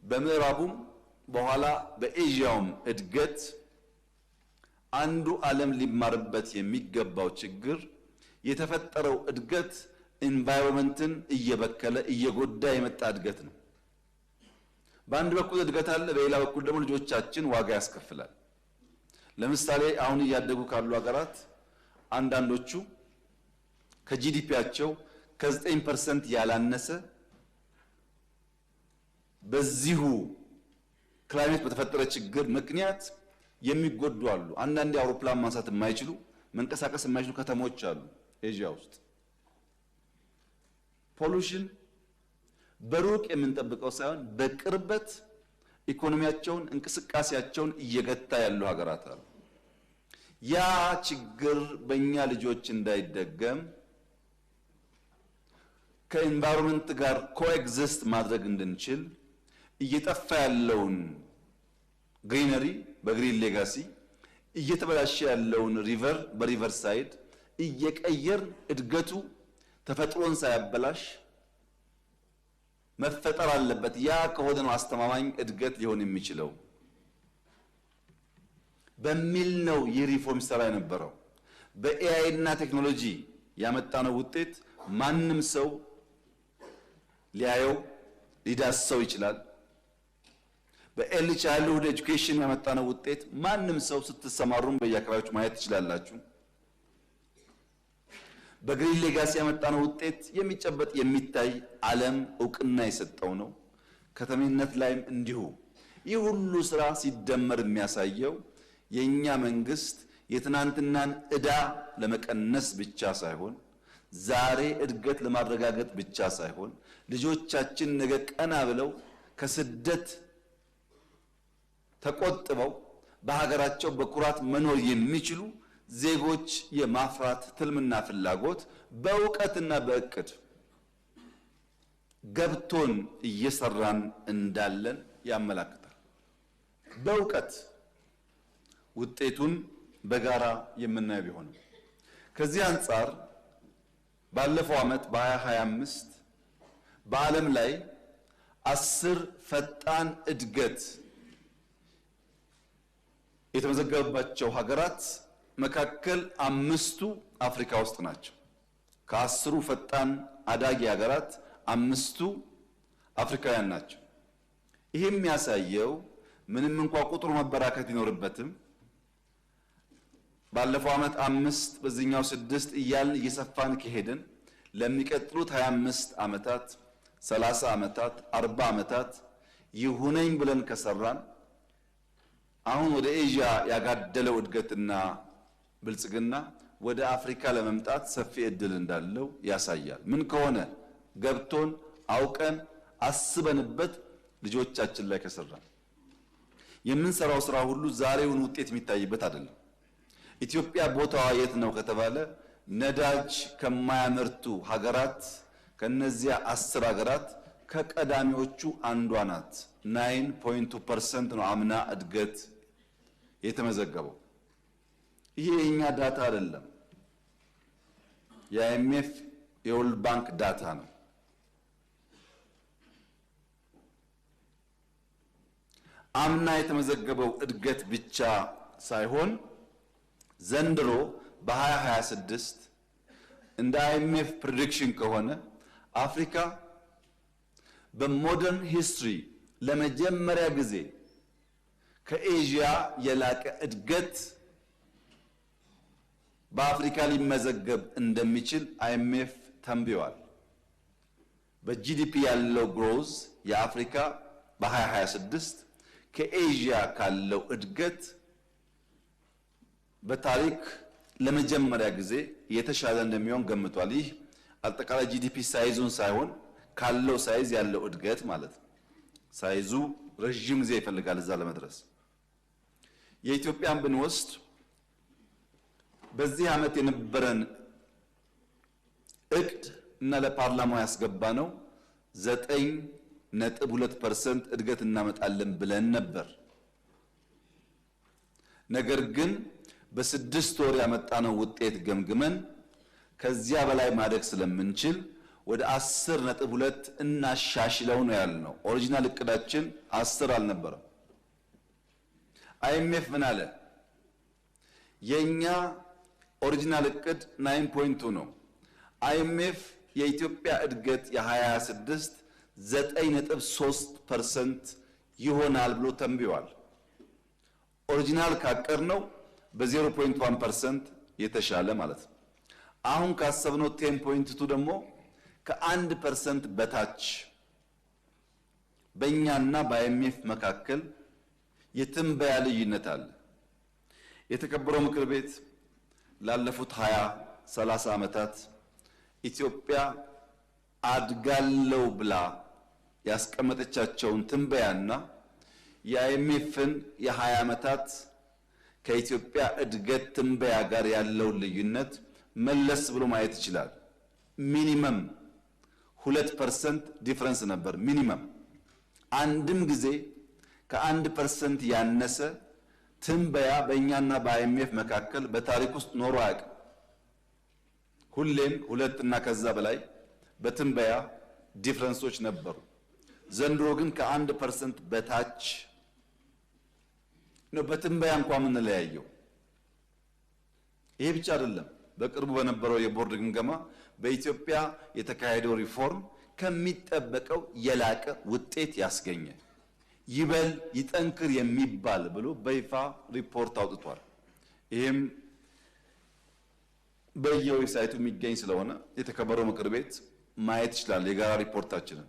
በምዕራቡም በኋላ በኤዥያውም እድገት አንዱ ዓለም ሊማርበት የሚገባው ችግር የተፈጠረው እድገት ኢንቫይሮንመንትን እየበከለ እየጎዳ የመጣ እድገት ነው። በአንድ በኩል እድገት አለ፣ በሌላ በኩል ደግሞ ልጆቻችን ዋጋ ያስከፍላል። ለምሳሌ አሁን እያደጉ ካሉ ሀገራት አንዳንዶቹ ከጂዲፒያቸው ከ9% ያላነሰ በዚሁ ክላይሜት በተፈጠረ ችግር ምክንያት የሚጎዱ አሉ። አንዳንድ አውሮፕላን ማንሳት የማይችሉ መንቀሳቀስ የማይችሉ ከተሞች አሉ ኤዥያ ውስጥ። ፖሉሽን በሩቅ የምንጠብቀው ሳይሆን በቅርበት ኢኮኖሚያቸውን እንቅስቃሴያቸውን እየገታ ያሉ ሀገራት አሉ። ያ ችግር በእኛ ልጆች እንዳይደገም ከኢንቫይሮንመንት ጋር ኮኤግዚስት ማድረግ እንድንችል እየጠፋ ያለውን ግሪነሪ በግሪን ሌጋሲ እየተበላሸ ያለውን ሪቨር በሪቨር ሳይድ እየቀየር እድገቱ ተፈጥሮን ሳያበላሽ መፈጠር አለበት። ያ ከሆነ ነው አስተማማኝ እድገት ሊሆን የሚችለው በሚል ነው ይህ ሪፎርም ሰራ የነበረው። በኤአይ እና ቴክኖሎጂ ያመጣነው ውጤት ማንም ሰው ሊያየው ሊዳሰው ይችላል። በኤርሊ ቻይልድሁድ ኤጁኬሽን ያመጣነው ውጤት ማንም ሰው ስትሰማሩም በየአካባቢዎች ማየት ትችላላችሁ። በግሪን ሌጋሲ ያመጣነው ውጤት የሚጨበጥ የሚታይ ዓለም እውቅና የሰጠው ነው። ከተሜነት ላይም እንዲሁ። ይህ ሁሉ ስራ ሲደመር የሚያሳየው የኛ መንግስት የትናንትናን ዕዳ ለመቀነስ ብቻ ሳይሆን ዛሬ እድገት ለማረጋገጥ ብቻ ሳይሆን ልጆቻችን ነገ ቀና ብለው ከስደት ተቆጥበው በሀገራቸው በኩራት መኖር የሚችሉ ዜጎች የማፍራት ትልምና ፍላጎት በእውቀትና በእቅድ ገብቶን እየሰራን እንዳለን ያመለክታል። በእውቀት ውጤቱን በጋራ የምናየው ቢሆንም ከዚህ አንጻር ባለፈው ዓመት በ2025 በዓለም ላይ 10 ፈጣን እድገት የተመዘገበባቸው ሀገራት መካከል 5ቱ አፍሪካ ውስጥ ናቸው። ከ10ሩ ፈጣን አዳጊ ሀገራት 5ቱ አፍሪካውያን ናቸው። ይሄ የሚያሳየው ምንም እንኳን ቁጥሩ መበራከት ይኖርበትም ባለፈው ዓመት 5 በዚህኛው 6 እያልን እየሰፋን ከሄድን ለሚቀጥሉት 25 ዓመታት 30 ዓመታት 40 ዓመታት ይሁነኝ ብለን ከሰራን አሁን ወደ ኤዥያ ያጋደለው እድገትና ብልጽግና ወደ አፍሪካ ለመምጣት ሰፊ እድል እንዳለው ያሳያል። ምን ከሆነ ገብቶን አውቀን አስበንበት ልጆቻችን ላይ ከሰራን የምንሰራው ስራ ሁሉ ዛሬውን ውጤት የሚታይበት አይደለም። ኢትዮጵያ ቦታዋ የት ነው ከተባለ ነዳጅ ከማያመርቱ ሀገራት ከነዚያ 10 ሀገራት ከቀዳሚዎቹ አንዷ ናት። 9.2% ነው አምና እድገት የተመዘገበው። ይሄ የኛ ዳታ አይደለም፣ የአይኤምኤፍ የወርልድ ባንክ ዳታ ነው። አምና የተመዘገበው እድገት ብቻ ሳይሆን ዘንድሮ በ2026 እንደ አይኤምኤፍ ፕሬዲክሽን ከሆነ አፍሪካ በሞደርን ሂስትሪ ለመጀመሪያ ጊዜ ከኤዥያ የላቀ እድገት በአፍሪካ ሊመዘገብ እንደሚችል አይኤምኤፍ ተንብዮአል። በጂዲፒ ያለው ግሮዝ የአፍሪካ በ2026 ከኤዥያ ካለው እድገት በታሪክ ለመጀመሪያ ጊዜ የተሻለ እንደሚሆን ገምቷል። ይህ አጠቃላይ ጂዲፒ ሳይዙን ሳይሆን ካለው ሳይዝ ያለው እድገት ማለት ነው። ሳይዙ ረጅም ጊዜ ይፈልጋል እዛ ለመድረስ። የኢትዮጵያን ብንወስድ በዚህ ዓመት የነበረን እቅድ እና ለፓርላማው ያስገባነው 9.2% እድገት እናመጣለን ብለን ነበር። ነገር ግን በ6 ወር ያመጣነው ውጤት ገምግመን ከዚያ በላይ ማደግ ስለምንችል ወደ 10.2 እናሻሽለው ነው ያልነው። ኦሪጂናል እቅዳችን 10 አልነበረም። አይኤምኤፍ ምን አለ? የኛ ኦሪጂናል እቅድ 9.2 ነው። አይኤምኤፍ የኢትዮጵያ እድገት የ2026 9.3% ይሆናል ብሎ ተንብዮአል። ኦሪጂናል ካቀድነው በ0.1% የተሻለ ማለት ነው። አሁን ካሰብነው 10.2 ደግሞ ከ1% በታች በእኛና በአይኤምኤፍ መካከል የትንበያ ልዩነት አለ። የተከበረው ምክር ቤት ላለፉት 20-30 ዓመታት ኢትዮጵያ አድጋለው ብላ ያስቀመጠቻቸውን ትንበያና የአይኤምኤፍን የ20 ዓመታት ከኢትዮጵያ እድገት ትንበያ ጋር ያለውን ልዩነት መለስ ብሎ ማየት ይችላል። ሚኒመም 2% ዲፍረንስ ነበር። ሚኒመም አንድም ጊዜ ከ1% ያነሰ ትንበያ በእኛና በአይኤምኤፍ መካከል በታሪክ ውስጥ ኖሮ አያውቅም። ሁሌም 2 እና ከዛ በላይ በትንበያ ዲፍረንሶች ነበሩ። ዘንድሮ ግን ከ1% በታች ነው በትንበያ እንኳን የምንለያየው። ይሄ ብቻ አይደለም። በቅርቡ በነበረው የቦርድ ግምገማ በኢትዮጵያ የተካሄደው ሪፎርም ከሚጠበቀው የላቀ ውጤት ያስገኘ ይበል ይጠንክር የሚባል ብሎ በይፋ ሪፖርት አውጥቷል። ይሄም በየዌብሳይቱ የሚገኝ ስለሆነ የተከበረው ምክር ቤት ማየት ይችላል የጋራ ሪፖርታችንን።